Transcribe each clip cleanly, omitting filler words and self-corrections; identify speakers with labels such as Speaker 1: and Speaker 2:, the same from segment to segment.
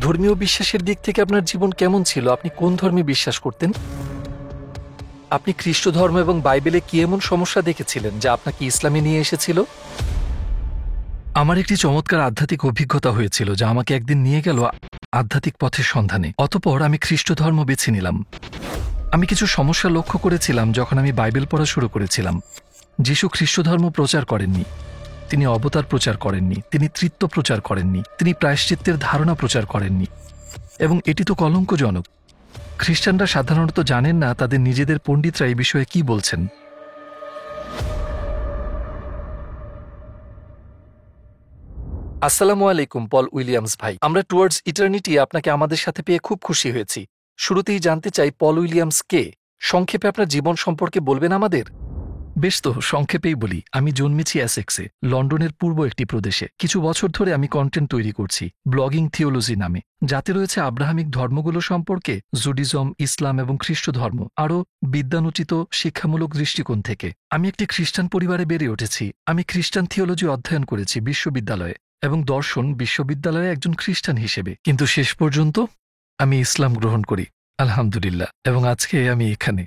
Speaker 1: ধর্মীয় বিশ্বাসের দিক থেকে আপনার জীবন কেমন ছিল? আপনি কোন ধর্মে বিশ্বাস করতেন? আপনি খ্রিস্ট ধর্ম এবং বাইবেলে কি এমন সমস্যা দেখেছিলেন যা আপনাকে ইসলামে নিয়ে এসেছিল? আমার একটি চমৎকার আধ্যাত্মিক অভিজ্ঞতা হয়েছিল যা আমাকে একদিন নিয়ে গেল আধ্যাত্মিক পথের সন্ধানে। অতঃপর আমি খ্রিস্ট ধর্ম বেছে নিলাম। আমি কিছু সমস্যা লক্ষ্য করেছিলাম যখন আমি বাইবেল পড়া শুরু করেছিলাম। যিশু খ্রিস্ট ধর্ম প্রচার করেননি, তিনি অবতার প্রচার করেননি, তিনি তৃত্ব প্রচার করেননি, তিনি প্রায়শ্চিত্তের ধারণা প্রচার করেননি। এবং এটি তো কলঙ্কজনক। খ্রিস্টানরা সাধারণত জানেন না তাদের নিজেদের পণ্ডিতরা এই বিষয়ে কি বলছেন। আসসালামু আলাইকুম পল উইলিয়ামস ভাই। আমরা টুয়ার্ডস ইটার্নিটি আপনাকে আমাদের সাথে পেয়ে খুব খুশি হয়েছি। শুরুতেই জানতে চাই পল উইলিয়ামস কে? সংক্ষেপে আপনার জীবন সম্পর্কে বলবেন আমাদের? বেশ, তো সংক্ষেপেই বলি। আমি জন্মেছি অ্যাসেক্সে, লন্ডনের পূর্ব একটি প্রদেশে। কিছু বছর ধরে আমি কন্টেন্ট তৈরি করছি ব্লগিং থিওলজি নামে, যাতে রয়েছে আব্রাহামিক ধর্মগুলো সম্পর্কে, জুডিজম, ইসলাম এবং খ্রিস্ট ধর্ম, আরও বিদ্যানুচিত শিক্ষামূলক দৃষ্টিকোণ থেকে। আমি একটি খ্রিস্টান পরিবারে বেড়ে উঠেছি। আমি খ্রিস্টান থিওলজি অধ্যয়ন করেছি বিশ্ববিদ্যালয়ে এবং দর্শন বিশ্ববিদ্যালয়ে একজন খ্রিস্টান হিসেবে, কিন্তু শেষ পর্যন্ত আমি ইসলাম গ্রহণ করি আলহামদুলিল্লাহ, এবং আজকে আমি এখানে।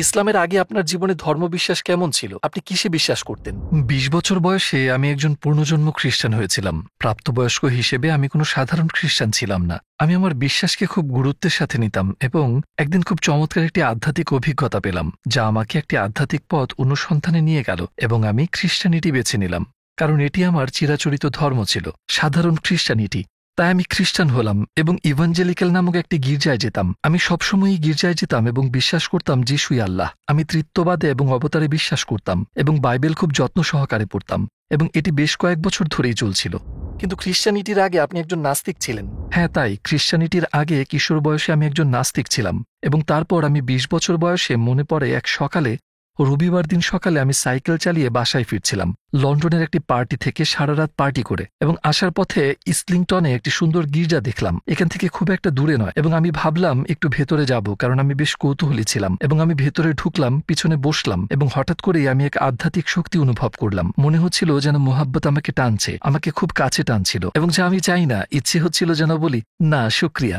Speaker 1: ইসলামের আগে আপনার জীবনে ধর্মবিশ্বাস কেমন ছিল? আপনি কিসে বিশ্বাস করতেন? ২০ বছর বয়সে আমি একজন পূর্ণজন্ম খ্রিস্টান হয়েছিলাম। প্রাপ্তবয়স্ক হিসেবে আমি কোনো সাধারণ খ্রিস্টান ছিলাম না। আমি আমার বিশ্বাসকে খুব গুরুত্বের সাথে নিতাম এবং একদিন খুব চমৎকার একটি আধ্যাত্মিক অভিজ্ঞতা পেলাম যা আমাকে একটি আধ্যাত্মিক পথ অনুসন্ধানে নিয়ে গেল, এবং আমি খ্রিস্টানিটি বেছে নিলাম কারণ এটি আমার চিরাচরিত ধর্ম ছিল, সাধারণ খ্রিস্টানিটি। তাই আমি খ্রিস্টান হলাম এবং ইভাঞ্জেলিক্যাল নামক একটি গির্জায় যেতাম। আমি সবসময়ই গির্জায় যেতাম এবং বিশ্বাস করতাম যিশুই আল্লাহ। আমি তৃত্ববাদে এবং অবতারে বিশ্বাস করতাম এবং বাইবেল খুব যত্ন সহকারে পড়তাম, এবং এটি বেশ কয়েক বছর ধরেই চলছিল। কিন্তু খ্রিস্টানিটির আগে আপনি একজন নাস্তিক ছিলেন। হ্যাঁ, তাই খ্রিস্টানিটির আগে কিশোর বয়সে আমি একজন নাস্তিক ছিলাম, এবং তারপর আমি ২০ বছর বয়সে মনে পড়ে এক সকালে, রবিবার দিন সকালে আমি সাইকেল চালিয়ে বাসায় ফিরছিলাম লন্ডনের একটি পার্টি থেকে, সারা রাত পার্টি করে, এবং আসার পথে ইসলিংটনে একটি সুন্দর গির্জা দেখলাম। এখান থেকে খুব একটা দূরে নয়, এবং আমি ভাবলাম একটু ভেতরে যাব কারণ আমি বেশ কৌতূহলী ছিলাম, এবং আমি ভেতরে ঢুকলাম, পিছনে বসলাম, এবং হঠাৎ করেই আমি এক আধ্যাত্মিক শক্তি অনুভব করলাম। মনে হচ্ছিল যেন মোহাব্বত আমাকে টানছে, আমাকে খুব কাছে টানছিল, এবং যা আমি চাই না, ইচ্ছে হচ্ছিল যেন বলি না শুক্রিয়া।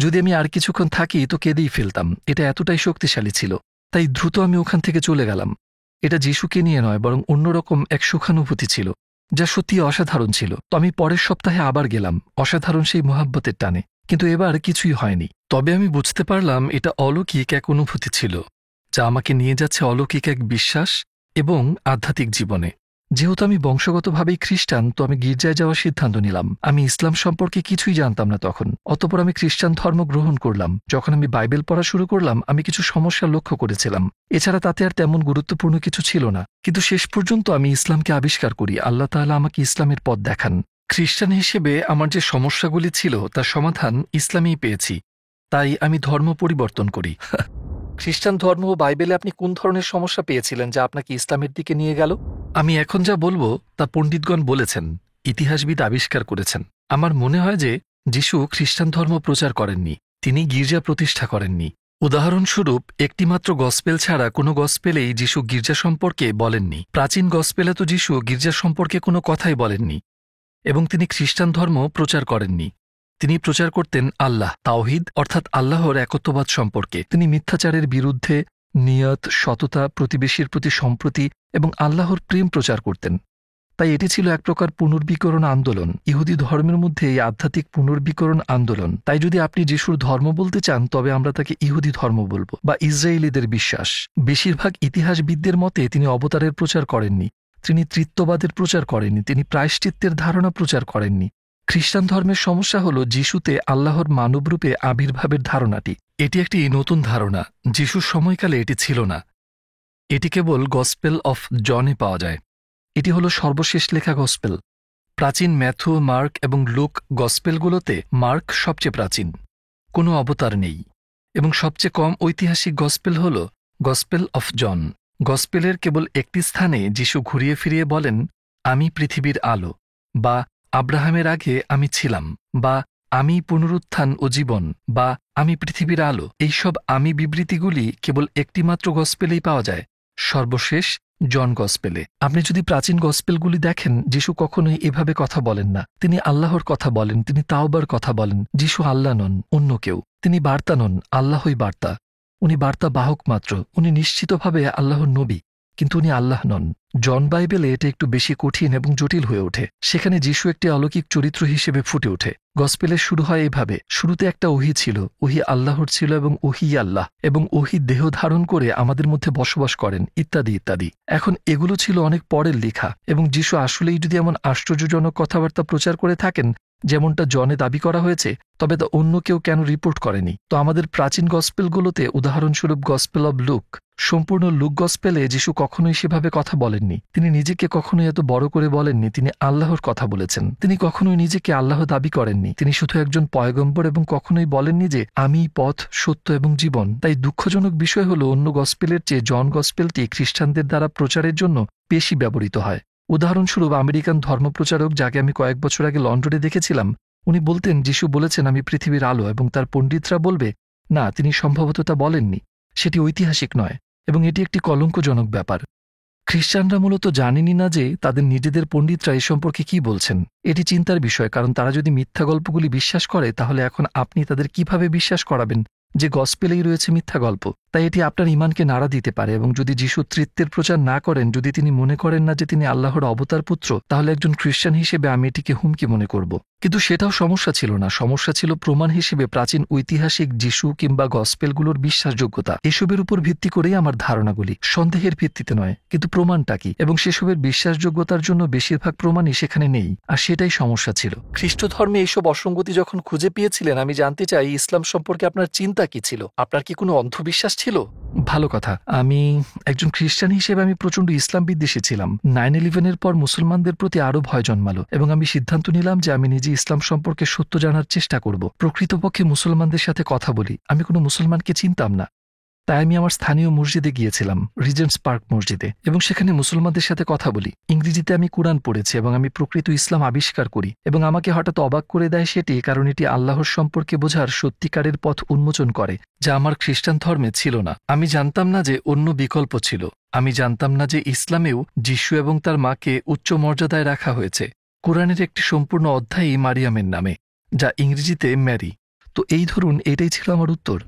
Speaker 1: যদি আমি আর কিছুক্ষণ থাকি তো কেঁদেই ফেলতাম। এটা এতটাই শক্তিশালী ছিল। তাই দ্রুত আমি ওখান থেকে চলে গেলাম। এটা যিশুকে নিয়ে নয়, বরং অন্যরকম এক সুখানুভূতি ছিল যা সত্যি অসাধারণ ছিল। তো আমি পরের সপ্তাহে আবার গেলাম অসাধারণ সেই মোহাব্বতের টানে, কিন্তু এবার কিছুই হয়নি। তবে আমি বুঝতে পারলাম এটা অলৌকিক এক অনুভূতি ছিল যা আমাকে নিয়ে যাচ্ছে অলৌকিক এক বিশ্বাস এবং আধ্যাত্মিক জীবনে। যেহেতু আমি বংশগতভাবেই খ্রিস্টান, তো আমি গির্জায় যাওয়ার সিদ্ধান্ত নিলাম। আমি ইসলাম সম্পর্কে কিছুই জানতাম না তখন। অতঃপর আমি খ্রিস্টান ধর্ম গ্রহণ করলাম। যখন আমি বাইবেল পড়া শুরু করলাম, আমি কিছু সমস্যা লক্ষ্য করেছিলাম। এছাড়া তাতে আর তেমন গুরুত্বপূর্ণ কিছু ছিল না, কিন্তু শেষ পর্যন্ত আমি ইসলামকে আবিষ্কার করি। আল্লাহ তাআলা আমাকে ইসলামের পথ দেখান। খ্রিস্টান হিসেবে আমার যে সমস্যাগুলি ছিল তার সমাধান ইসলামেই পেয়েছি, তাই আমি ধর্ম পরিবর্তন করি। খ্রিস্টান ধর্ম ও বাইবেলে আপনি কোন ধরনের সমস্যা পেয়েছিলেন যা আপনাকে ইসলামের দিকে নিয়ে গেল? আমি এখন যা বলবো তা পণ্ডিতগণ বলেছেন, ইতিহাসবিদ আবিষ্কার করেছেন। আমার মনে হয় যে যিশু খ্রিস্টান ধর্ম প্রচার করেননি, তিনি গির্জা প্রতিষ্ঠা করেননি। উদাহরণস্বরূপ, একটিমাত্র গসপেল ছাড়া কোনো গসপেলেই যিশু গির্জা সম্পর্কে বলেননি। প্রাচীন গসপেলে তো যিশু গির্জা সম্পর্কে কোনো কথাই বলেননি, এবং তিনি খ্রিস্টান ধর্ম প্রচার করেননি। তিনি প্রচার করতেন আল্লাহ, তাওহিদ, অর্থাৎ আল্লাহর একত্ববাদ সম্পর্কে। তিনি মিথ্যাচারের বিরুদ্ধে নিয়ত, সততা, প্রতিবেশীর প্রতি সম্প্রতি এবং আল্লাহর প্রেম প্রচার করতেন। তাই এটি ছিল এক প্রকার পুনর্বিকরণ আন্দোলন। ইহুদি ধর্মের মধ্যে এই আধ্যাত্মিক পুনর্বিকরণ আন্দোলন। তাই যদি আপনি যিশুর ধর্ম বলতে চান, তবে আমরা তাকে ইহুদি ধর্ম বলবো, বা ইসরায়েলিদের বিশ্বাস। বেশিরভাগ ইতিহাসবিদদের মতে তিনি অবতারের প্রচার করেননি, তিনি তৃত্ববাদের প্রচার করেননি, তিনি প্রায়শ্চিত্তের ধারণা প্রচার করেননি। খ্রিস্টান ধর্মের সমস্যা হল যিশুতে আল্লাহর মানবরূপে আবির্ভাবের ধারণাটি। এটি একটি নতুন ধারণা, যিশুর সময়কালে এটি ছিল না। এটি কেবল গসপেল অফ জনে পাওয়া যায়। এটি হল সর্বশেষ লেখা গসপেল। প্রাচীন ম্যাথু, মার্ক এবং লুক গসপেলগুলোতে মার্ক সবচেয়ে প্রাচীন, কোনো অবতার নেই, এবং সবচেয়ে কম ঐতিহাসিক গসপেল হল গসপেল অফ জন। গসপেলের কেবল একটি স্থানে যিশু ঘুরিয়ে ফিরিয়ে বলেন, আমি পৃথিবীর আলো, বা আব্রাহামের আগে আমি ছিলাম, বা আমি পুনরুত্থান ও জীবন, বা আমি পৃথিবীর আলো। এইসব আমি বিবৃতিগুলি কেবল একটিমাত্র গসপেলেই পাওয়া যায়। সর্বশেষ জন গসপেলে। আপনি যদি প্রাচীন গসপেলগুলি দেখেন, যিশু কখনোই এভাবে কথা বলেন না। তিনি আল্লাহর কথা বলেন, তিনি তাওবার কথা বলেন। যিশু আল্লাহ নন, অন্য কেউ। তিনি বার্তা নন, আল্লাহই বার্তা। উনি বার্তা বাহক মাত্র। উনি নিশ্চিতভাবে আল্লাহর নবী, কিন্তু উনি আল্লাহ নন। জন বাইবেলে এটা একটু বেশি কঠিন এবং জটিল হয়ে ওঠে। সেখানে যিশু একটি অলৌকিক চরিত্র হিসেবে ফুটে ওঠে। গসপেলের শুরু হয় এভাবে: শুরুতে একটা ওহী ছিল, ওহী আল্লাহর ছিল এবং ওহী আল্লাহ, এবং ওহী দেহ ধারণ করে আমাদের মধ্যে বসবাস করেন, ইত্যাদি ইত্যাদি। এখন এগুলো ছিল অনেক পরের লেখা, এবং যিশু আসলেই যদি এমন আশ্চর্যজনক কথাবার্তা প্রচার করে থাকেন যেমনটা জনে দাবি করা হয়েছে, তবে তা অন্য কেউ কেন রিপোর্ট করেনি? তো আমাদের প্রাচীন গসপেলগুলোতে, উদাহরণস্বরূপ গসপেল অব লুক, সম্পূর্ণ লুক গসপেলে যিশু কখনোই সেভাবে কথা বলেননি। তিনি নিজেকে কখনোই এত বড় করে বলেননি। তিনি আল্লাহর কথা বলেছেন। তিনি কখনোই নিজেকে আল্লাহ দাবি করেননি। তিনি শুধু একজন পয়গম্বর, এবং কখনোই বলেননি যে আমি পথ, সত্য এবং জীবন। তাই দুঃখজনক বিষয় হল, অন্য গসপেলের চেয়ে জন গসপেলটি খ্রিস্টানদের দ্বারা প্রচারের জন্য বেশি ব্যবহৃত হয়। উদাহরণস্বরূপ আমেরিকান ধর্মপ্রচারক, যাকে আমি কয়েক বছর আগে লন্ডনে দেখেছিলাম, উনি বলতেন যিশু বলেছেন আমি পৃথিবীর আলো, এবং তার পণ্ডিতরা বলবে না, তিনি সম্ভবত তা বলেননি। সেটি ঐতিহাসিক নয়, এবং এটি একটি কলঙ্কজনক ব্যাপার। খ্রিস্টানরা মূলত জানেনই না যে তাদের নিজেদের পণ্ডিতরা এ সম্পর্কে কি বলছেন। এটি চিন্তার বিষয়, কারণ তারা যদি মিথ্যা গল্পগুলি বিশ্বাস করে, তাহলে এখন আপনি তাদের কিভাবে বিশ্বাস করাবেন যে গসপেলেই রয়েছে মিথ্যা গল্প? তাই এটি আপনার ঈমানকে নাড়া দিতে পারে। এবং যদি যিশু তৃত্বের প্রচার না করেন, যদি তিনি মনে করেন না যে তিনি আল্লাহর অবতার পুত্র, তাহলে একজন খ্রিস্টান হিসেবে আমি এটিকে হুমকি মনে করব। কিন্তু সেটাও সমস্যা ছিল না। সমস্যা ছিল প্রমাণ হিসেবে প্রাচীন ঐতিহাসিক যিশু কিংবা গসপেলগুলোর বিশ্বাসযোগ্যতা। এসবের উপর ভিত্তি করেই আমার ধারণাগুলি, সন্দেহের ভিত্তিতে নয়। কিন্তু প্রমাণটা কি? এবং সেসবের বিশ্বাসযোগ্যতার জন্য বেশিরভাগ প্রমাণই সেখানে নেই, আর সেটাই সমস্যা ছিল। খ্রিস্ট ধর্মে এইসব অসঙ্গতি যখন খুঁজে পেয়েছিলেন, আমি জানতে চাই ইসলাম সম্পর্কে আপনার চিন্তা কি ছিল? আপনার কি কোনো অন্ধবিশ্বাস ছিল? ভালো কথা। আমি একজন খ্রিস্টান হিসেবে আমি প্রচণ্ড ইসলাম বিদ্বেষী ছিলাম। 9/11-এর পর মুসলমানদের প্রতি আরও ভয় জন্মালো, এবং আমি সিদ্ধান্ত নিলাম যে আমি নিজে ইসলাম সম্পর্কে সত্য জানার চেষ্টা করব। প্রকৃতপক্ষে মুসলমানদের সাথে কথা বলি। আমি কোনো মুসলমানকে চিনতাম না। তাই আমি আমার স্থানীয় মসজিদে গিয়েছিলাম, রিজেন্টস পার্ক মসজিদে, এবং সেখানে মুসলমানদের সাথে কথা বলি। ইংরেজিতে আমি কুরআন পড়েছি, এবং আমি প্রকৃত ইসলাম আবিষ্কার করি। এবং আমাকে হঠাৎ অবাক করে দেয় সেটি, কারণ এটি আল্লাহর সম্পর্কে বোঝার সত্যিকারের পথ উন্মোচন করে, যা আমার খ্রিস্টান ধর্মে ছিল না। আমি জানতাম না যে অন্য বিকল্প ছিল। আমি জানতাম না যে ইসলামেও যিশু এবং তার মাকে উচ্চ মর্যাদায় রাখা হয়েছে। কোরআনের একটি সম্পূর্ণ অধ্যায়ই মারিয়ামের নামে, যা ইংরেজিতে ম্যারি। তো এই ধরুন, এটাই ছিল আমার উত্তর।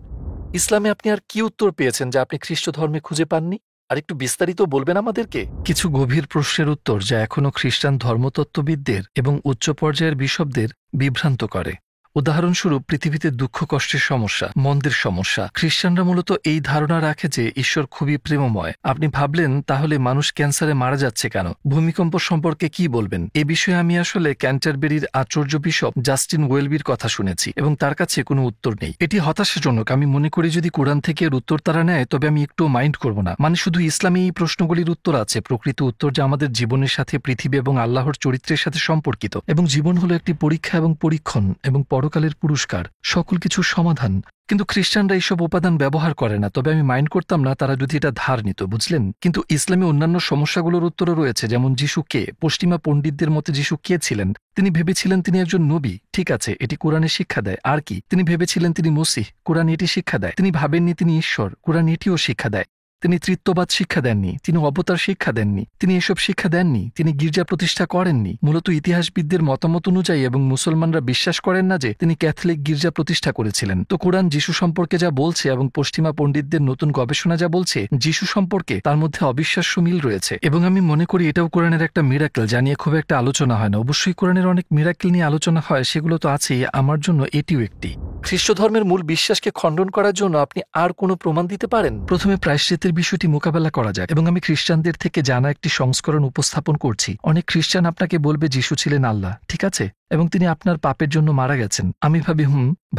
Speaker 1: ইসলামে আপনি আর কি উত্তর পেয়েছেন যা আপনি খ্রিস্ট ধর্মে খুঁজে পাননি? আর একটু বিস্তারিত বলবেন আমাদেরকে? কিছু গভীর প্রশ্নের উত্তর যা এখনও খ্রিস্টান ধর্মতত্ত্ববিদদের এবং উচ্চ পর্যায়ের বিশপদের বিভ্রান্ত করে। উদাহরণস্বরূপ, পৃথিবীতে দুঃখ কষ্টের সমস্যা, মন্দের সমস্যা। খ্রিস্টানরা মূলত এই ধারণা রাখে যে ঈশ্বর খুবই প্রেমময়। আপনি ভাবলেন, তাহলে মানুষ ক্যান্সারে মারা যাচ্ছে কেন? ভূমিকম্প সম্পর্কে কি বলবেন? এ বিষয়ে আমি আসলে ক্যান্টারবেরির আচার্য বিশপ জাস্টিন ওয়েলবির কথা শুনেছি, এবং তার কাছে কোনো উত্তর নেই। এটি হতাশাজনক। আমি মনে করি যদি কোরআন থেকে এর উত্তর তারা নেয়, তবে আমি একটু মাইন্ড করব না। মানে শুধু ইসলামে এই প্রশ্নগুলির উত্তর আছে, প্রকৃত উত্তর যা আমাদের জীবনের সাথে, পৃথিবী এবং আল্লাহর চরিত্রের সাথে সম্পর্কিত। এবং জীবন হলো একটি পরীক্ষা এবং পরীক্ষণ, এবং পরকালের পুরস্কার, সকল কিছুর সমাধান। কিন্তু খ্রিস্টানরা এইসব উপাদান ব্যবহার করে না। তবে আমি মাইন্ড করতাম না তারা যদি এটা ধার নিত, বুঝলেন? কিন্তু ইসলামে অন্যান্য সমস্যাগুলোর উত্তরও রয়েছে, যেমন যিশু কে। পশ্চিমা পণ্ডিতদের মতে যিশু কে ছিলেন? তিনি ভেবেছিলেন তিনি একজন নবী। ঠিক আছে, এটি কোরআনে শিক্ষা দেয়। আর কি? তিনি ভেবেছিলেন তিনি মসিহ। কোরআন এটি শিক্ষা দেয়। তিনি ভাবেননি তিনি ঈশ্বর। কোরআন এটিও শিক্ষা দেয়। তিনি তৃত্ববাদ শিক্ষা দেননি। তিনি অবতার শিক্ষা দেননি। তিনি এসব শিক্ষা দেননি। তিনি গির্জা প্রতিষ্ঠা করেননি। মূলত ইতিহাসবিদদের মতামত অনুযায়ী, এবং মুসলমানরা বিশ্বাস করেন না যে তিনি ক্যাথলিক গির্জা প্রতিষ্ঠা করেছিলেন। তো কোরআন যিশু সম্পর্কে যা বলছে, এবং পশ্চিমা পণ্ডিতদের নতুন গবেষণা যা বলছে যিশু সম্পর্কে, তার মধ্যে অবিশ্বাস্য মিল রয়েছে। এবং আমি মনে করি এটাও কোরআনের একটা মিরাকেল, যা নিয়ে খুব একটা আলোচনা হয় না। অবশ্যই কোরআনের অনেক মিরাকেল নিয়ে আলোচনা হয়, সেগুলো তো আছেই। আমার জন্য এটিও একটি। খ্রিস্ট ধর্মের মূল বিশ্বাসকে খণ্ডন করার জন্য আপনি আর কোনো প্রমাণ দিতে পারেন? প্রথমে প্রায়শ্চিত্তের বিষয়টি মোকাবেলা করা যায়, এবং আমি খ্রিস্টানদের থেকে জানা একটি সংস্করণ উপস্থাপন করছি। অনেক খ্রিস্টান আপনাকে বলবে যিশু ছিলেন আল্লাহ, ঠিক আছে, এবং তিনি আপনার পাপের জন্য মারা গেছেন। আমি ভাবি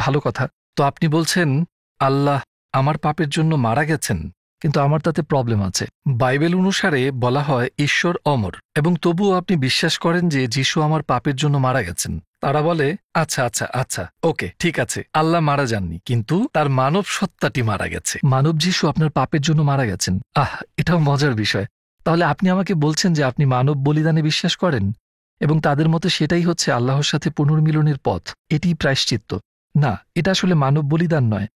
Speaker 1: ভালো কথা। তো আপনি বলছেন আল্লাহ আমার পাপের জন্য মারা গেছেন, কিন্তু আমার তাতে প্রবলেম আছে। বাইবেল অনুসারে বলা হয় ঈশ্বর অমর, এবং তবুও আপনি বিশ্বাস করেন যে যিশু আমার পাপের জন্য মারা গেছেন। তারা বলে আচ্ছা আচ্ছা আচ্ছা, ওকে, ঠিক আছে, আল্লাহ মারা যাননি, কিন্তু তার মানব সত্তাটি মারা গেছে। মানব যিশু আপনার পাপের জন্য মারা গেছেন। এটাও মজার বিষয়। তাহলে আপনি আমাকে বলছেন যে আপনি মানব বলিদানে বিশ্বাস করেন, এবং তাদের মতে সেটাই হচ্ছে আল্লাহর সাথে পুনর্মিলনের পথ, এটিই প্রায়শ্চিত্ত। না, এটা আসলে মানব বলিদান নয়।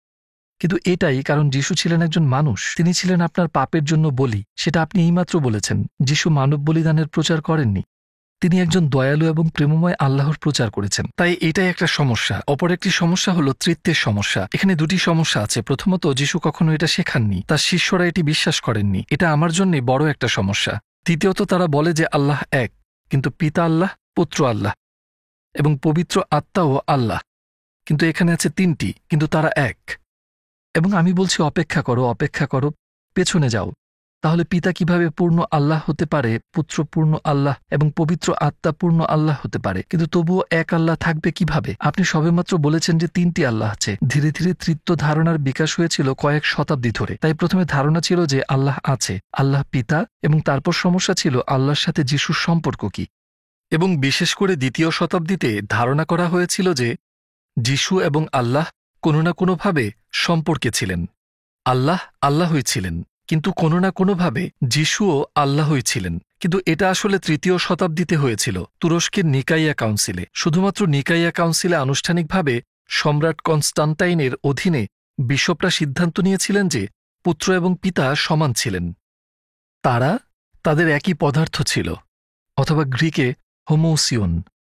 Speaker 1: কিন্তু এটাই কারণ যিশু ছিলেন একজন মানুষ, তিনি ছিলেন আপনার পাপের জন্য বলি। সেটা আপনি এইমাত্র বলেছেন। যিশু মানব বলিদানের প্রচার করেননি, তিনি একজন দয়ালু এবং প্রেমময় আল্লাহর প্রচার করেছেন। তাই এটাই একটা সমস্যা। অপর একটি সমস্যা হলো তৃত্বের সমস্যা। এখানে দুটি সমস্যা আছে। প্রথমত, যিশু কখনো এটা শেখাননি, তার শিষ্যরা এটি বিশ্বাস করেননি। এটা আমার জন্য বড় একটা সমস্যা। দ্বিতীয়ত, তারা বলে যে আল্লাহ এক, কিন্তু পিতা আল্লাহ, পুত্র আল্লাহ এবং পবিত্র আত্মাও আল্লাহ, কিন্তু এখানে আছে তিনটি, কিন্তু তারা এক। এবং আমি বলছি অপেক্ষা করো, অপেক্ষা করো, পেছনে যাও। তাহলে পিতা কিভাবে পূর্ণ আল্লাহ হতে পারে, পুত্র পূর্ণ আল্লাহ এবং পবিত্র আত্মা পূর্ণ আল্লাহ হতে পারে, কিন্তু তবুও এক আল্লাহ থাকবে কিভাবে? আপনি সবেমাত্র বলেছেন যে তিনটি আল্লাহ আছে। ধীরে ধীরে তৃত্ব ধারণার বিকাশ হয়েছিল কয়েক শতাব্দী ধরে। তাই প্রথমে ধারণা ছিল যে আল্লাহ আছে, আল্লাহ পিতা, এবং তারপর সমস্যা ছিল আল্লাহর সাথে যিশুর সম্পর্ক কি। এবং বিশেষ করে দ্বিতীয় শতাব্দীতে ধারণা করা হয়েছিল যে যিশু এবং আল্লাহ কোনো না কোনোভাবে সম্পর্কে ছিলেন। আল্লাহ আল্লাহই ছিলেন, কিন্তু কোনো না কোনোভাবে যিশুও আল্লাহই ছিলেন। কিন্তু এটা আসলে তৃতীয় শতাব্দীতে হয়েছিল, তুরস্কের নিকাইয়া কাউন্সিলে। শুধুমাত্র নিকাইয়া কাউন্সিলে আনুষ্ঠানিকভাবে সম্রাট কনস্টান্টাইনের অধীনে বিশপরা সিদ্ধান্ত নিয়েছিলেন যে পুত্র এবং পিতা সমান ছিলেন। তাদের একই পদার্থ ছিল, অথবা গ্রিকে হোমোউসিয়ন।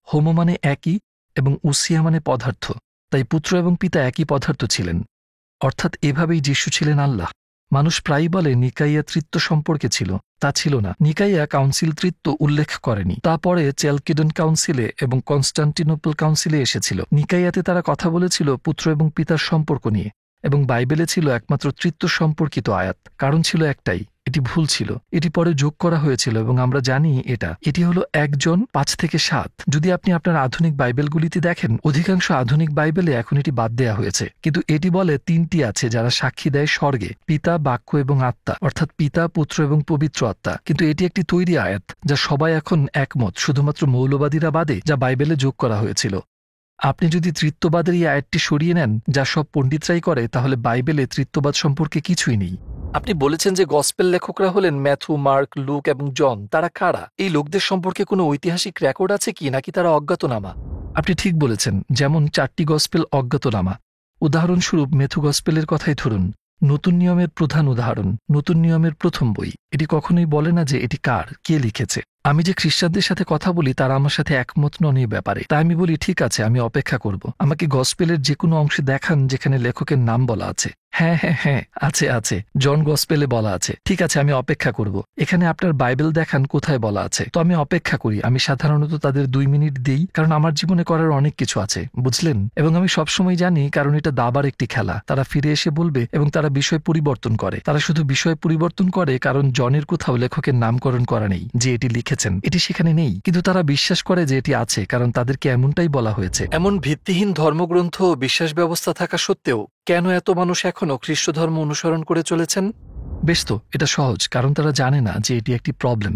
Speaker 1: হোমো মানে একই এবং উসিয়া মানে পদার্থ। তাই পুত্র এবং পিতা একই পদার্থ ছিলেন, অর্থাৎ এভাবেই যিশু ছিলেন আল্লাহ। মানুষ প্রায়ই বলে নিকাইয়া তৃত্ব সম্পর্কে ছিল, তা ছিল না। নিকাইয়া কাউন্সিল তৃত্ব উল্লেখ করেনি। তারপরে চ্যালকিডন কাউন্সিলে এবং কনস্টান্টিনোপল কাউন্সিলে এসেছিল। নিকাইয়াতে তারা কথা বলেছিল পুত্র এবং পিতার সম্পর্ক নিয়ে, এবং বাইবেলে ছিল একমাত্র তৃত্ব সম্পর্কিত আয়াত। কারণ ছিল একটাই, এটি ভুল ছিল। এটি পরে যোগ করা হয়েছিল এবং আমরা জানি এটি হলো 1 জন 5 থেকে 7। যদি আপনি আপনার আধুনিক বাইবেলগুলিতে দেখেন, অধিকাংশ আধুনিক বাইবেলে এখন এটি বাদ দেয়া হয়েছে। কিন্তু এটি বলে 3টি আছে যারা সাক্ষী দেয় স্বর্গে, পিতা, বাক্য এবং আত্মা, অর্থাৎ পিতা, পুত্র এবং পবিত্র আত্মা। কিন্তু এটি একটি তৈরি আয়াত যা সবাই এখন একমত, শুধুমাত্র মৌলবাদীরা বাদে, যা বাইবেলে যোগ করা হয়েছিল। আপনি যদি তৃত্ববাদের এই আয়াতটি সরিয়ে নেন, যা সব পণ্ডিতরাই করে, তাহলে বাইবেলে তৃত্ববাদ সম্পর্কে কিছুই নেই। আপনি বলেছেন যে গসপেল লেখকরা হলেন ম্যাথু, মার্ক, লুক এবং জন। তারা কারা? এই লোকদের সম্পর্কে কোনো ঐতিহাসিক রেকর্ড আছে কি, নাকি তারা অজ্ঞাতনামা? আপনি ঠিক বলেছেন। যেমন 4টি গসপেল অজ্ঞাতনামা। উদাহরণস্বরূপ মেথু গসপেলের কথাই ধরুন। নতুন নিয়মের প্রধান উদাহরণ, নতুন নিয়মের প্রথম বই। এটি কখনোই বলে না যে এটি কার, কে লিখেছে। আমি যে খ্রিস্টানদের সাথে কথা বলি, তারা আমার সাথে একমত নন এই ব্যাপারে। তাই আমি বলি, ঠিক আছে, আমি অপেক্ষা করব। আমাকে গসপেলের যে কোনো অংশে দেখান যেখানে লেখকের নাম বলা আছে। হ্যাঁ হ্যাঁ হ্যাঁ, আছে, জন গসপেলে বলা আছে। ঠিক আছে, আমি অপেক্ষা করব। এখানে আপনার বাইবেল দেখান কোথায় বলা আছে। তো আমি অপেক্ষা করি। আমি সাধারণত তাদের 2 মিনিট দিই, কারণ আমার জীবনে করার অনেক কিছু আছে, বুঝলেন। এবং আমি সবসময় জানি, কারণ এটা দাবার একটি খেলা। তারা ফিরে এসে বলবে এবং তারা বিষয় পরিবর্তন করে। তারা শুধু বিষয় পরিবর্তন করে কারণ জনের কোথাও লেখকের নামকরণ করা নেই যে এটি লিখেছেন। এটি সেখানে নেই, কিন্তু তারা বিশ্বাস করে যে এটি আছে, কারণ তাদেরকে এমনটাই বলা হয়েছে। এমন ভিত্তিহীন ধর্মগ্রন্থ ও বিশ্বাস ব্যবস্থা থাকা সত্ত্বেও কেন এত মানুষ এখনও খ্রিস্ট ধর্ম অনুসরণ করে চলেছেন? বেশ তো, এটা সহজ, কারণ তারা জানে না যে এটি একটি প্রবলেম।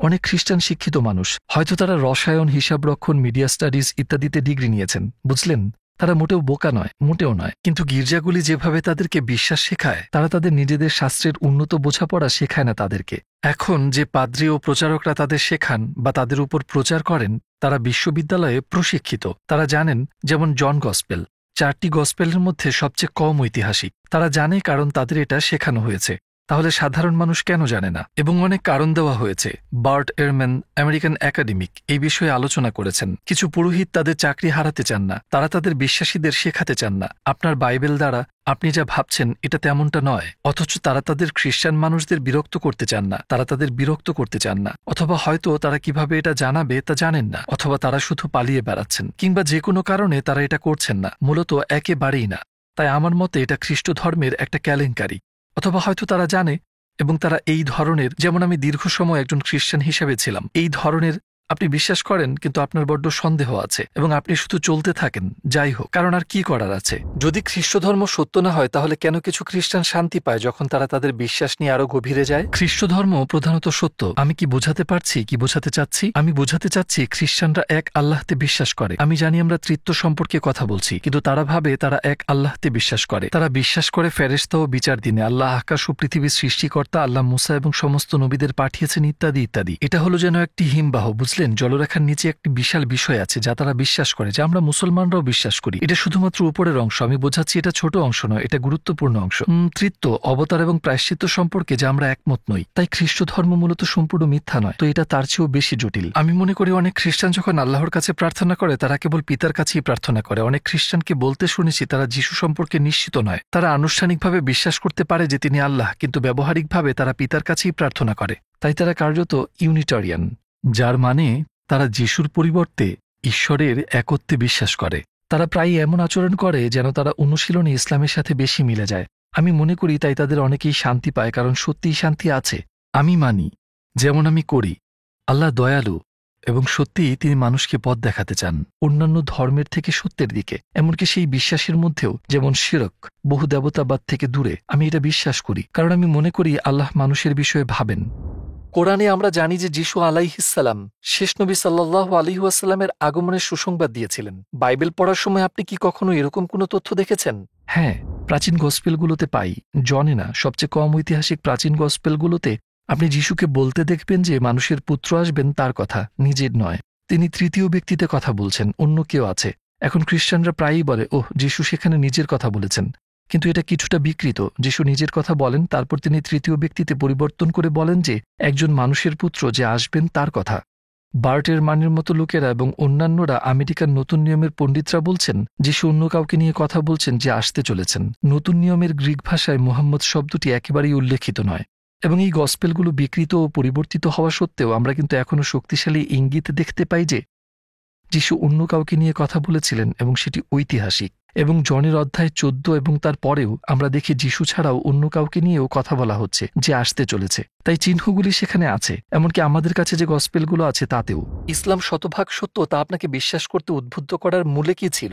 Speaker 1: অনেক খ্রিস্টান শিক্ষিত মানুষ, হয়তো তারা রসায়ন, হিসাবরক্ষণ, মিডিয়া স্টাডিজ ইত্যাদিতে ডিগ্রি নিয়েছেন, বুঝলেন। তারা মোটেও বোকা নয়, মোটেও নয়। কিন্তু গির্জাগুলি যেভাবে তাদেরকে বিশ্বাস শেখায়, তারা তাদের নিজেদের শাস্ত্রের উন্নত বোঝাপড়া শেখায় না তাদেরকে। এখন যে পাদ্রী ও প্রচারকরা তাদের শেখান বা তাদের উপর প্রচার করেন, তারা বিশ্ববিদ্যালয়ে প্রশিক্ষিত। তারা জানেন, যেমন জন গসপেল 4টি গসপেলের মধ্যে সবচেয়ে কম ঐতিহাসিক। তারা জানে, কারণ তাদের এটা শেখানো হয়েছে। তাহলে সাধারণ মানুষ কেন জানে না? এবং অনেক কারণ দেওয়া হয়েছে। বার্ট এরম্যান, আমেরিকান একাডেমিক, এই বিষয়ে আলোচনা করেছেন। কিছু পুরোহিত তাদের চাকরি হারাতে চান না, তারা তাদের বিশ্বাসীদের শেখাতে চান না আপনার বাইবেল দ্বারা আপনি যা ভাবছেন এটা তেমনটা নয়। অথচ তারা তাদের খ্রিস্টান মানুষদের বিরক্ত করতে চান না, তারা তাদের বিরক্ত করতে চান না। অথবা হয়তো তারা কিভাবে এটা জানাবে তা জানেন না, অথবা তারা শুধু পালিয়ে বেড়াচ্ছেন, কিংবা যে কোনো কারণে তারা এটা করছেন না, মূলত একেবারেই না। তাই আমার মতে এটা খ্রিস্ট ধর্মের একটা কেলেঙ্কারি। অথবা হয়তো তারা জানে এবং তারা এই ধরনের, যেমন আমি দীর্ঘ সময় একজন খ্রিস্টান হিসেবে ছিলাম, এই ধরনের আপনি বিশ্বাস করেন কিন্তু আপনার বড্ড সন্দেহ আছে এবং আপনি শুধু চলতে থাকেন, যাই হোক, কারণ আর কি করার আছে। যদি খ্রিস্ট ধর্ম সত্য না হয়, তাহলে কেন কিছু খ্রিস্টান শান্তি পায় যখন তারা তাদের বিশ্বাস নিয়ে আরো গভীরে যায়? খ্রিস্ট ধর্ম প্রধানত সত্য। আমি কি বোঝাতে পারছি, কি বোঝাতে চাচ্ছি? আমি বোঝাতে চাচ্ছি খ্রিস্টানরা এক আল্লাহতে বিশ্বাস করে। আমি জানি আমরা তৃত্ব সম্পর্কে কথা বলছি, কিন্তু তারা ভাবে তারা এক আল্লাহতে বিশ্বাস করে। তারা বিশ্বাস করে ফেরেশতা ও বিচার দিনে, আল্লাহ আকাশ ও পৃথিবীর সৃষ্টিকর্তা, আল্লাহ মুসা এবং সমস্ত নবীদের পাঠিয়েছেন, ইত্যাদি ইত্যাদি। এটা হলো যেন একটি হিমবাহ, বুঝলেন। বুঝলেন, জলরেখার নিচে একটি বিশাল বিষয় আছে যা তারা বিশ্বাস করে, যা আমরা মুসলমানরাও বিশ্বাস করি। এটা শুধুমাত্র উপরের অংশ, আমি বোঝাচ্ছি এটা ছোট অংশ নয়, এটা গুরুত্বপূর্ণ অংশ। তৃত্ব, অবতার এবং প্রায়শ্চিত্ত সম্পর্কে যা আমরা একমত নই। তাই খ্রিস্ট ধর্ম মূলত সম্পূর্ণ মিথ্যা নয়, তো এটা তার চেয়েও বেশি জটিল। আমি মনে করি অনেক খ্রিস্টান যখন আল্লাহর কাছে প্রার্থনা করে তারা কেবল পিতার কাছেই প্রার্থনা করে। অনেক খ্রিস্টানকে বলতে শুনেছি তারা যিশু সম্পর্কে নিশ্চিত নয়। তারা আনুষ্ঠানিকভাবে বিশ্বাস করতে পারে যে তিনি আল্লাহ, কিন্তু ব্যবহারিকভাবে তারা পিতার কাছেই প্রার্থনা করে। তাই তারা কার্যত ইউনিটারিয়ান, যার মানে তারা যিশুর পরিবর্তে ঈশ্বরের একত্বে বিশ্বাস করে। তারা প্রায়ই এমন আচরণ করে যেন তারা অনুশীলনে ইসলামের সাথে বেশি মিলে যায়। আমি মনে করি তাই তাদের অনেকেই শান্তি পায়, কারণ সত্যিই শান্তি আছে। আমি মানি, যেমন আমি করি, আল্লাহ দয়ালু এবং সত্যিই তিনি মানুষকে পথ দেখাতে চান অন্যান্য ধর্মের থেকে সত্যের দিকে, এমনকি সেই বিশ্বাসের মধ্যেও, যেমন শিরক, বহু দেবতাবাদ থেকে দূরে। আমি এটা বিশ্বাস করি কারণ আমি মনে করি আল্লাহ মানুষের বিষয়ে ভাবেন। কোরআনে আমরা জানি যে যিশু আলাইহিসসালাম শেষ নবী সাল্লাল্লাহু আলাইহি ওয়াসাল্লামের আগমনের সুসংবাদ দিয়েছিলেন। বাইবেল পড়ার সময় আপনি কি কখনো এরকম কোনো তথ্য দেখেছেন? হ্যাঁ, প্রাচীন গসপেলগুলোতে পাই। জনে না, সবচেয়ে কম ঐতিহাসিক প্রাচীন গসপেলগুলোতে আপনি যিশুকে বলতে দেখবেন যে মানুষের পুত্র আসবেন, তার কথা, নিজের নয়। তিনি তৃতীয় ব্যক্তিতে কথা বলছেন, অন্য কেউ আছে। এখন খ্রিস্টানরা প্রায়ই বলে, ওহ, যিশু সেখানে নিজের কথা বলেছেন, কিন্তু এটা কিছুটা বিকৃত। যিশু নিজের কথা বলেন, তারপর তিনি তৃতীয় ব্যক্তিতে পরিবর্তন করে বলেন যে একজন মানুষের পুত্র যে আসবেন তার কথা। বার্টের মানের মতো লোকেরা এবং অন্যান্যরা, আমেরিকার নতুন নিয়মের পণ্ডিতরা বলছেন যিশু অন্য কাউকে নিয়ে কথা বলছেন যে আসতে চলেছেন। নতুন নিয়মের গ্রিক ভাষায় মুহাম্মদ শব্দটি একেবারেই উল্লেখিত নয়, এবং এই গসপেলগুলো বিকৃত ও পরিবর্তিত হওয়া সত্ত্বেও আমরা কিন্তু এখনও শক্তিশালী ইঙ্গিত দেখতে পাই যে যিশু অন্য কাউকে নিয়ে কথা বলেছিলেন, এবং সেটি ঐতিহাসিক। এবং জনের অধ্যায় 14 এবং তার পরেও আমরা দেখি যিশু ছাড়াও অন্য কাউকে নিয়েও কথা বলা হচ্ছে যে আসতে চলেছে। তাই চিহ্নগুলি সেখানে আছে, এমনকি আমাদের কাছে যে গসপেলগুলো আছে তাতেও। ইসলাম শতভাগ সত্য তা আপনাকে বিশ্বাস করতে উদ্বুদ্ধ করার মূলে কি ছিল?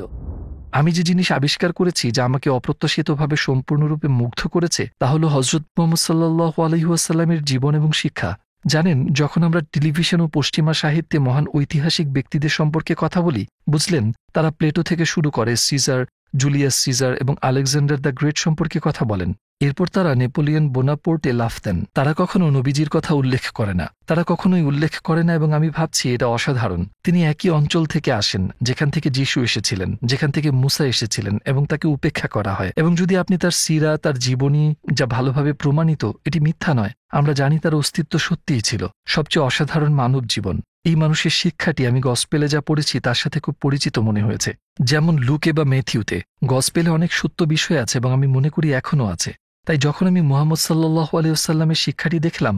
Speaker 1: আমি যে জিনিস আবিষ্কার করেছি যা আমাকে অপ্রত্যাশিতভাবে সম্পূর্ণরূপে মুগ্ধ করেছে তা হল হযরত মুহাম্মদ সাল্লাল্লাহু আলাইহি ওয়াসাল্লামের জীবন এবং শিক্ষা। জানেন, যখন আমরা টেলিভিশন ও পশ্চিমা সাহিত্যে মহান ঐতিহাসিক ব্যক্তিদের সম্পর্কে কথা বলি, বুঝলেন, তারা প্লেটো থেকে শুরু করে সিজার, জুলিয়াস সিজার এবং আলেকজান্ডার দ্য গ্রেট সম্পর্কে কথা বলেন। এরপর তারা নেপোলিয়ন বোনাপোর্টে লাফ দেন। তারা কখনো নবীজির কথা উল্লেখ করে না, তারা কখনোই উল্লেখ করে না, এবং আমি ভাবছি এটা অসাধারণ। তিনি একই অঞ্চল থেকে আসেন যেখান থেকে যিশু এসেছিলেন, যেখান থেকে মুসা এসেছিলেন, এবং তাকে উপেক্ষা করা হয়। এবং যদি আপনি তার সিরা, তার জীবনী, যা ভালোভাবে প্রমাণিত, এটি মিথ্যা নয়, আমরা জানি তার অস্তিত্ব সত্যিই ছিল। সবচেয়ে অসাধারণ মানব জীবন। এই মানুষের শিক্ষাটি আমি গসপেলে যা পড়েছি তার সাথে খুব পরিচিত মনে হয়েছে। যেমন লুকে বা ম্যাথিউতে গসপেলে অনেক সত্য বিষয় আছে, এবং আমি মনে করি এখনও আছে। তাই যখন আমি মুহাম্মদ সাল্লাল্লাহু আলাইহি ওয়াসাল্লামের শিক্ষাটি দেখলাম,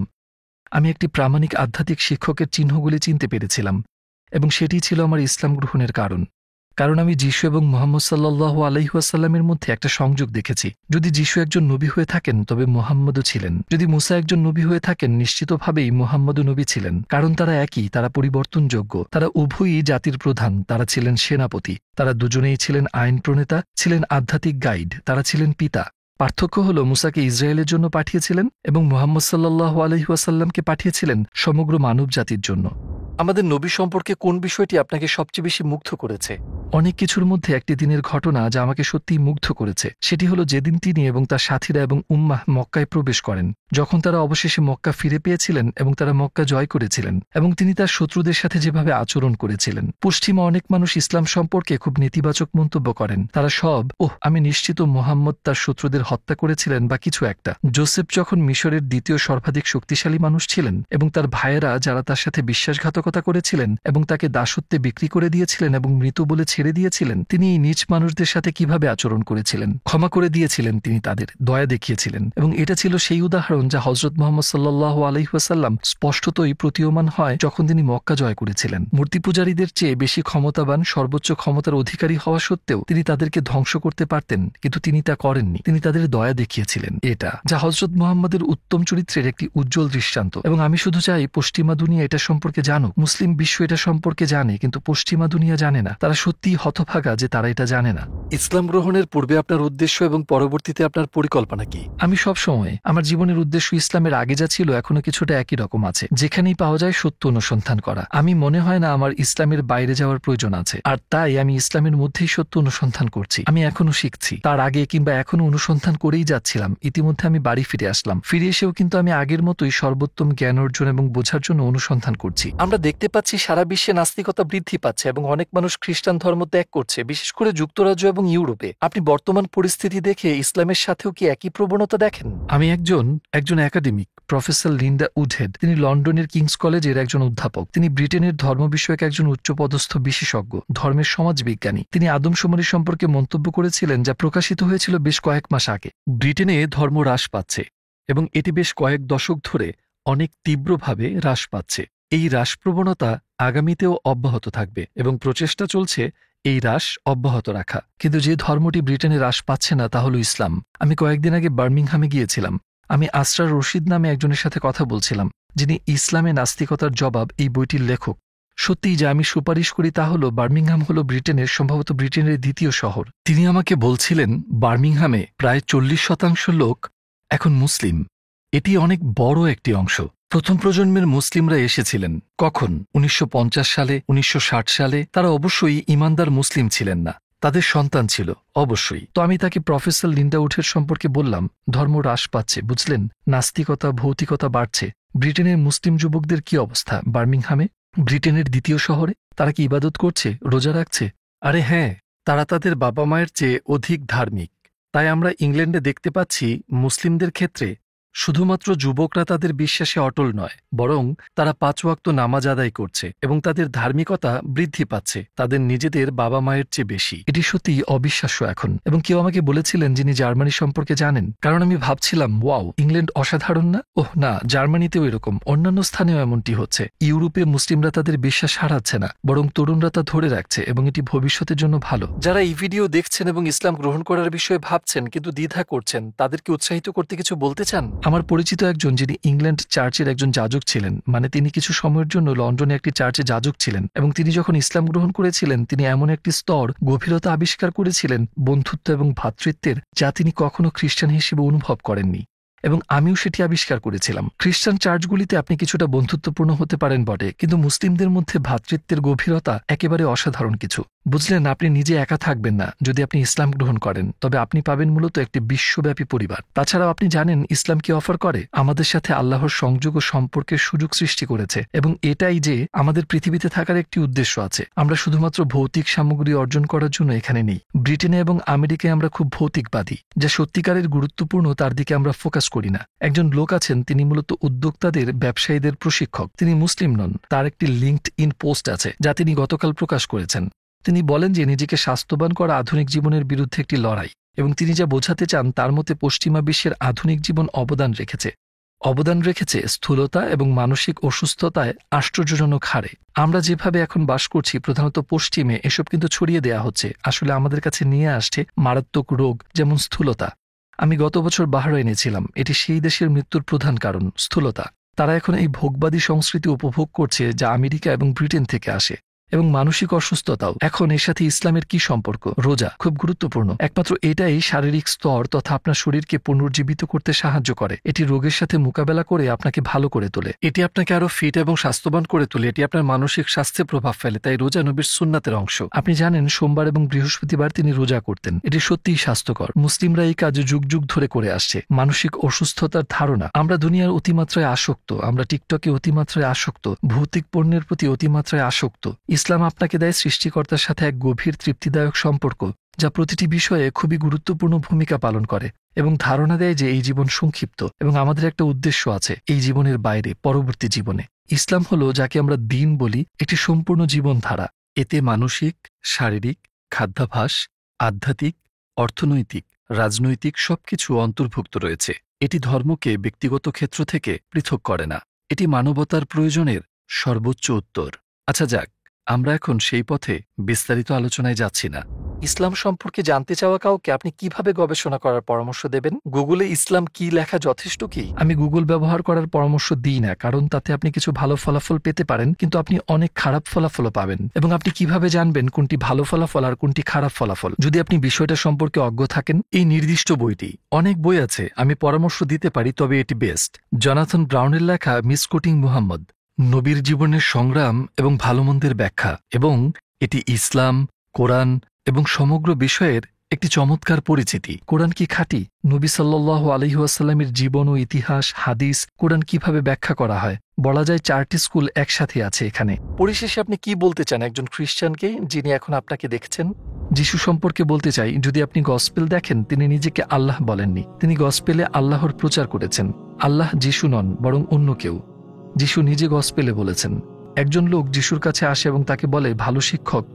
Speaker 1: আমি একটি প্রামাণিক আধ্যাত্মিক শিক্ষকের চিহ্নগুলি চিনতে পেরেছিলাম, এবং সেটি ছিল আমার ইসলাম গ্রহণের কারণ। কারণ আমি যিশু এবং মুহাম্মদ সাল্লাল্লাহু আলাইহি ওয়াসাল্লামের মধ্যে একটা সংযোগ দেখেছি। যদি যিশু একজন নবী হয়ে থাকেন তবে মুহাম্মদও ছিলেন। যদি মুসা একজন নবী হয়ে থাকেন, নিশ্চিতভাবেই মুহাম্মদও নবী ছিলেন, কারণ তারা একই, তারা পরিবর্তনযোগ্য, তারা উভয়ই জাতির প্রধান, তারা ছিলেন সেনাপতি, তারা দুজনেই ছিলেন আইন প্রণেতা, ছিলেন আধ্যাত্মিক গাইড, তারা ছিলেন পিতা। পার্থক্য হল মুসাকে ইসরায়েলের জন্য পাঠিয়েছিলেন এবং মুহাম্মদ সাল্লাল্লাহু আলাইহি ওয়াসাল্লামকে পাঠিয়েছিলেন সমগ্র মানব জাতির জন্য। আমাদের নবী সম্পর্কে কোন বিষয়টি আপনাকে সবচেয়ে বেশি মুগ্ধ করেছে? অনেক কিছুর মধ্যে একটি দিনের ঘটনা যা আমাকে সত্যিই মুগ্ধ করেছে, সেটি হলো যেদিন তিনি এবং তার সাথীরা এবং উম্মাহ মক্কায় প্রবেশ করেন, যখন তারা অবশেষে মক্কা ফিরে পেয়েছিলেন এবং তারা মক্কা জয় করেছিলেন, এবং তিনি তার শত্রুদের সাথে যেভাবে আচরণ করেছিলেন। পশ্চিমা অনেক মানুষ ইসলাম সম্পর্কে খুব নেতিবাচক মন্তব্য করেন। তারা সব, আমি নিশ্চিত মুহাম্মদ তার শত্রুদের হত্যা করেছিলেন বা কিছু একটা। জোসেফ যখন মিশরের দ্বিতীয় সর্বাধিক শক্তিশালী মানুষ ছিলেন, এবং তার ভাইয়েরা যারা তার সাথে বিশ্বাসঘাতকতা করেছিলেন এবং তাকে দাসত্বে বিক্রি করে দিয়েছিলেন এবং মৃত বলে ছেড়ে দিয়েছিলেন, তিনি এই নীচ মানুষদের সাথে কিভাবে আচরণ করেছিলেন, ক্ষমা করে দিয়েছিলেন, তিনি তাদের দয়া দেখিয়েছিলেন। এবং এটা ছিল সেই উদাহরণ যা হযরত মুহাম্মদ সাল্লাল্লাহু আলাইহি ওয়াসাল্লাম স্পষ্টতই প্রতীয়মান হয় যখন তিনি মক্কা জয় করেছিলেন। মূর্তি পূজারীদের চেয়ে বেশি ক্ষমতাবান, সর্বোচ্চ ক্ষমতার অধিকারী হওয়া সত্ত্বেও তিনি তাদেরকে ধ্বংস করতে পারতেন, কিন্তু তিনি তা করেননি। তিনি তাদের দয়া দেখিয়েছিলেন, এটা যা হযরত মুহাম্মদের উত্তম চরিত্রের একটি উজ্জ্বল দৃষ্টান্ত। এবং আমি শুধু চাই পশ্চিমা দুনিয়া এটা সম্পর্কে জানুক। মুসলিম বিশ্ব এটা সম্পর্কে জানে, কিন্তু পশ্চিমা দুনিয়া জানে না। তারা সত্যিই হতভাগা যে তারা এটা জানে না। ইসলাম গ্রহণের পূর্বে আপনার উদ্দেশ্য এবং পরবর্তীতে আপনার পরিকল্পনা কি? আমি সবসময় আমার জীবনের উদ্দেশ্য ইসলামের আগে যা ছিল এখনো কিছুটা একই রকম আছে, যেখানেই পাওয়া যায় সত্য অনুসন্ধান করা। আমি মনে হয় না আমার ইসলামের বাইরে যাওয়ার প্রয়োজন আছে, আর তাই আমি ইসলামের মধ্যেই সত্য অনুসন্ধান করছি। আমি এখনো শিখছি, তার আগে কিংবা এখনো অনুসন্ধান করেই যাচ্ছিলাম। ইতিমধ্যে আমি বাড়ি ফিরে আসলাম। ফিরে এসেও কিন্তু আমি আগের মতোই সর্বোত্তম জ্ঞান অর্জন এবং বোঝার জন্য অনুসন্ধান করছি। আমরা দেখতে পাচ্ছি সারা বিশ্বে নাস্তিকতা বৃদ্ধি পাচ্ছে এবং অনেক মানুষ খ্রিস্টান ধর্ম ত্যাগ করছে, বিশেষ করে যুক্তরাজ্য এবং ইউরোপে। আপনি বর্তমান পরিস্থিতি দেখে ইসলামের সাথেও কি একই প্রবণতা দেখেন? আমি একজন একাডেমিক, প্রফেসর লিন্ডা উডহেড। তিনি লন্ডনের কিংস কলেজের একজন অধ্যাপক। তিনি ব্রিটেনের ধর্ম বিষয়ক একজন উচ্চপদস্থ বিশেষজ্ঞ, ধর্মের সমাজবিজ্ঞানী। তিনি আদমশুমারি সম্পর্কে মন্তব্য করেছিলেন, যা প্রকাশিত হয়েছিল বেশ কয়েক মাস আগে। ব্রিটেনে ধর্ম হ্রাস পাচ্ছে এবং এটি বেশ কয়েক দশক ধরে অনেক তীব্রভাবে হ্রাস পাচ্ছে। এই হ্রাস প্রবণতা আগামীতেও অব্যাহত থাকবে এবং প্রচেষ্টা চলছে এই হ্রাস অব্যাহত রাখা। কিন্তু যে ধর্মটি ব্রিটেনে হ্রাস পাচ্ছে না তা হল ইসলাম। আমি কয়েকদিন আগে বার্মিংহামে গিয়েছিলাম। আমি আসরার রশিদ নামে একজনের সাথে কথা বলছিলাম, যিনি ইসলামে নাস্তিকতার জবাব এই বইটির লেখক। সত্যিই যা আমি সুপারিশ করি তা হল বার্মিংহাম হল সম্ভবত ব্রিটেনের দ্বিতীয় শহর। তিনি আমাকে বলছিলেন বার্মিংহামে প্রায় 40% লোক এখন মুসলিম। এটি অনেক বড় একটি অংশ। প্রথম প্রজন্মের মুসলিমরা এসেছিলেন কখন? 1950 সালে, 1960 সালে। তারা অবশ্যই ইমানদার মুসলিম ছিলেন না, তাদের সন্তান ছিল অবশ্যই। তো আমি তাকে প্রফেসর লিন্ডা উডহেড সম্পর্কে বললাম, ধর্ম হ্রাস পাচ্ছে, বুঝলেন, নাস্তিকতা, ভৌতিকতা বাড়ছে। ব্রিটেনের মুসলিম যুবকদের কি অবস্থা বার্মিংহামে, ব্রিটেনের দ্বিতীয় শহরে? তারা কি ইবাদত করছে, রোজা রাখছে? আরে হ্যাঁ, তারা তাদের বাবা মায়ের চেয়ে অধিক ধার্মিক। তাই আমরা ইংল্যান্ডে দেখতে পাচ্ছি মুসলিমদের ক্ষেত্রে শুধুমাত্র যুবকরা তাদের বিশ্বাসে অটল নয়, বরং তারা 5 ওয়াক্ত নামাজ আদায় করছে এবং তাদের ধার্মিকতা বৃদ্ধি পাচ্ছে তাদের নিজেদের বাবা মায়ের চেয়ে বেশি। এটি সত্যিই অবিশ্বাস্য এখন। এবং কেউ আমাকে বলেছিলেন যিনি জার্মানি সম্পর্কে জানেন, কারণ আমি ভাবছিলাম ওয়াও, ইংল্যান্ড অসাধারণ না? ওহ না, জার্মানিতেও এরকম, অন্যান্য স্থানেও এমনটি হচ্ছে। ইউরোপে মুসলিমরা তাদের বিশ্বাস হারাচ্ছে না, বরং তরুণরা তা ধরে রাখছে এবং এটি ভবিষ্যতের জন্য ভালো। যারা এই ভিডিও দেখছেন এবং ইসলাম গ্রহণ করার বিষয়ে ভাবছেন কিন্তু দ্বিধা করছেন, তাদেরকে উৎসাহিত করতে কিছু বলতে চান? আমার পরিচিত একজন, যিনি ইংল্যান্ড চার্চের একজন যাজক ছিলেন, মানে তিনি কিছু সময়ের জন্য লন্ডনে একটি চার্চে যাজক ছিলেন, এবং তিনি যখন ইসলাম গ্রহণ করেছিলেন তিনি এমন একটি স্তর, গভীরতা আবিষ্কার করেছিলেন বন্ধুত্ব এবং ভ্রাতৃত্বের, যা তিনি কখনো খ্রিস্টান হিসেবে অনুভব করেননি। এবং আমিও সেটি আবিষ্কার করেছিলাম। খ্রিস্টান চার্চগুলিতে আপনি কিছুটা বন্ধুত্বপূর্ণ হতে পারেন বটে, কিন্তু মুসলিমদের মধ্যে ভ্রাতৃত্বের গভীরতা একেবারে অসাধারণ কিছু। বুঝলেন, আপনি নিজে একা থাকবেন না যদি আপনি ইসলাম গ্রহণ করেন, তবে আপনি পাবেন মূলত একটি বিশ্বব্যাপী পরিবার। তাছাড়াও আপনি জানেন ইসলাম কি অফার করে? আমাদের সাথে আল্লাহর সংযোগ ও সম্পর্কের সুযোগ সৃষ্টি করেছে, এবং এটাই যে আমাদের পৃথিবীতে থাকার একটি উদ্দেশ্য আছে। আমরা শুধুমাত্র ভৌতিক সামগ্রী অর্জন করার জন্য এখানে নেই। ব্রিটেনে এবং আমেরিকায় আমরা খুব ভৌতিকবাদী, যা সত্যিকারের গুরুত্বপূর্ণ তার দিকে আমরা ফোকাস করি না। একজন লোক আছেন, তিনি মূলত উদ্যোক্তাদের, ব্যবসায়ীদের প্রশিক্ষক। তিনি মুসলিম নন। তার একটি লিঙ্কড-ইন পোস্ট আছে যা তিনি গতকাল প্রকাশ করেছেন। তিনি বলেন যে নিজেকে স্বাস্থ্যবান করা আধুনিক জীবনের বিরুদ্ধে একটি লড়াই, এবং তিনি যা বোঝাতে চান তার মতে পশ্চিমা বিশ্বের আধুনিক জীবন অবদান রেখেছে স্থূলতা এবং মানসিক অসুস্থতায় আশ্চর্যজনক হারে। আমরা যেভাবে এখন বাস করছি, প্রধানত পশ্চিমে, এসব কিন্তু ছড়িয়ে দেয়া হচ্ছে, আসলে আমাদের কাছে নিয়ে আসছে মারাত্মক রোগ, যেমন স্থূলতা। আমি গত বছর বাহরাইনে ছিলাম। এটি সেই দেশের মৃত্যুর প্রধান কারণ, স্থূলতা। তারা এখন এই ভোগবাদী সংস্কৃতি উপভোগ করছে যা আমেরিকা এবং ব্রিটেন থেকে আসে। এবং মানসিক অসুস্থতাও। এখন এর সাথে ইসলামের কি সম্পর্ক? রোজা খুব গুরুত্বপূর্ণ। একমাত্র এটাই শারীরিক স্তর তথা আপনার শরীরকে পুনর্জীবিত করতে সাহায্য করে। এটি রোগের সাথে মোকাবেলা করে আপনাকে ভালো করে তোলে। এটি আপনাকে আরো ফিট এবং স্বাস্থ্যবান করে তোলে। এটি আপনার মানসিক স্বাস্থ্যে প্রভাব ফেলে। তাই রোজা নবীর সুন্নাতের অংশ। আপনি জানেন সোমবার এবং বৃহস্পতিবার তিনি রোজা করতেন। এটি সত্যিই স্বাস্থ্যকর। মুসলিমরা এই কাজ যুগ যুগ ধরে করে আসছে। মানসিক অসুস্থতার ধারণা। আমরা দুনিয়ার অতিমাত্রায় আসক্ত, আমরা টিকটকে অতিমাত্রায় আসক্ত, ভৌতিক পণ্যের প্রতি অতিমাত্রায় আসক্ত। ইসলাম আপনাকে দেয় সৃষ্টিকর্তার সাথে এক গভীর তৃপ্তিদায়ক সম্পর্ক, যা প্রতিটি বিষয়ে খুবই গুরুত্বপূর্ণ ভূমিকা পালন করে, এবং ধারণা দেয় যে এই জীবন সংক্ষিপ্ত এবং আমাদের একটা উদ্দেশ্য আছে এই জীবনের বাইরে, পরবর্তী জীবনে। ইসলাম হলো, যাকে আমরা দ্বীন বলি, একটি সম্পূর্ণ জীবনধারা। এতে মানসিক, শারীরিক, খাদ্যাভ্যাস, আধ্যাত্মিক, অর্থনৈতিক, রাজনৈতিক সবকিছু অন্তর্ভুক্ত রয়েছে। এটি ধর্মকে ব্যক্তিগত ক্ষেত্র থেকে পৃথক করে না। এটি মানবতার প্রয়োজনের সর্বোচ্চ উত্তর। আচ্ছা যাক, আমরা এখন সেই পথে বিস্তারিত আলোচনায় যাচ্ছি না। ইসলাম সম্পর্কে জানতে চাওয়া কাউকে আপনি কিভাবে গবেষণা করার পরামর্শ দেবেন? গুগলে ইসলাম কি লেখা যথেষ্ট কি? আমি গুগল ব্যবহার করার পরামর্শ দিই না, কারণ তাতে আপনি কিছু ভালো ফলাফল পেতে পারেন, কিন্তু আপনি অনেক খারাপ ফলাফলও পাবেন। এবং আপনি কিভাবে জানবেন কোনটি ভালো ফলাফল আর কোনটি খারাপ ফলাফল, যদি আপনি বিষয়টা সম্পর্কে অজ্ঞ থাকেন? এই নির্দিষ্ট বইটি, অনেক বই আছে, আমি পরামর্শ দিতে পারি, তবে এটি বেস্ট। জনাথন ব্রাউনের লেখা মিসকোটিং মুহাম্মদ, নবীর জীবনের সংগ্রাম এবং ভালোমন্দের ব্যাখ্যা, এবং এটি ইসলাম, কোরআন এবং সমগ্র বিষয়ের একটি চমৎকার পরিচিতি। কোরআন কি খাঁটি? নবী সাল্লাল্লাহু আলাইহি ওয়াসাল্লামের জীবন ও ইতিহাস, হাদিস, কোরআন কিভাবে ব্যাখ্যা করা হয়, বলা যায় 4টি স্কুল একসাথে আছে এখানে। পরিশেষে আপনি কি বলতে চান একজন খ্রিস্টানকে যিনি এখন আপনাকে দেখছেন? যিশু সম্পর্কে বলতে চাই, যদি আপনি গসপেল দেখেন, তিনি নিজেকে আল্লাহ বলেননি। তিনি গসপেলে আল্লাহর প্রচার করেছেন। আল্লাহ যিশু নন, বরং অন্য কেউ। যিশু নিজে গসপেলে বলেছেন, একজন লোক যিশুর কাছে আসে এবং তাকে বলে, ভালো শিক্ষক,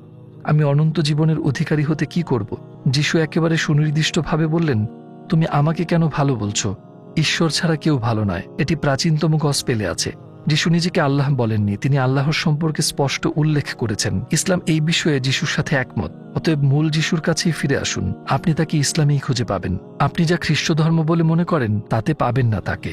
Speaker 1: আমি অনন্ত জীবনের অধিকারী হতে কি করব? যিশু একেবারে সুনির্দিষ্টভাবে বললেন, তুমি আমাকে কেন ভালো বলছো? ঈশ্বর ছাড়া কেউ ভালো নয়। এটি প্রাচীনতম গসপেলে আছে। যিশু নিজেকে আল্লাহ বলেননি, তিনি আল্লাহর সম্পর্কে স্পষ্ট উল্লেখ করেছেন। ইসলাম এই বিষয়ে যিশুর সাথে একমত। অতএব মূল যিশুর কাছেই ফিরে আসুন। আপনি তাকে ইসলামেই খুঁজে পাবেন। আপনি যা খ্রিস্ট ধর্ম বলে মনে করেন, তাতে পাবেন না তাকে।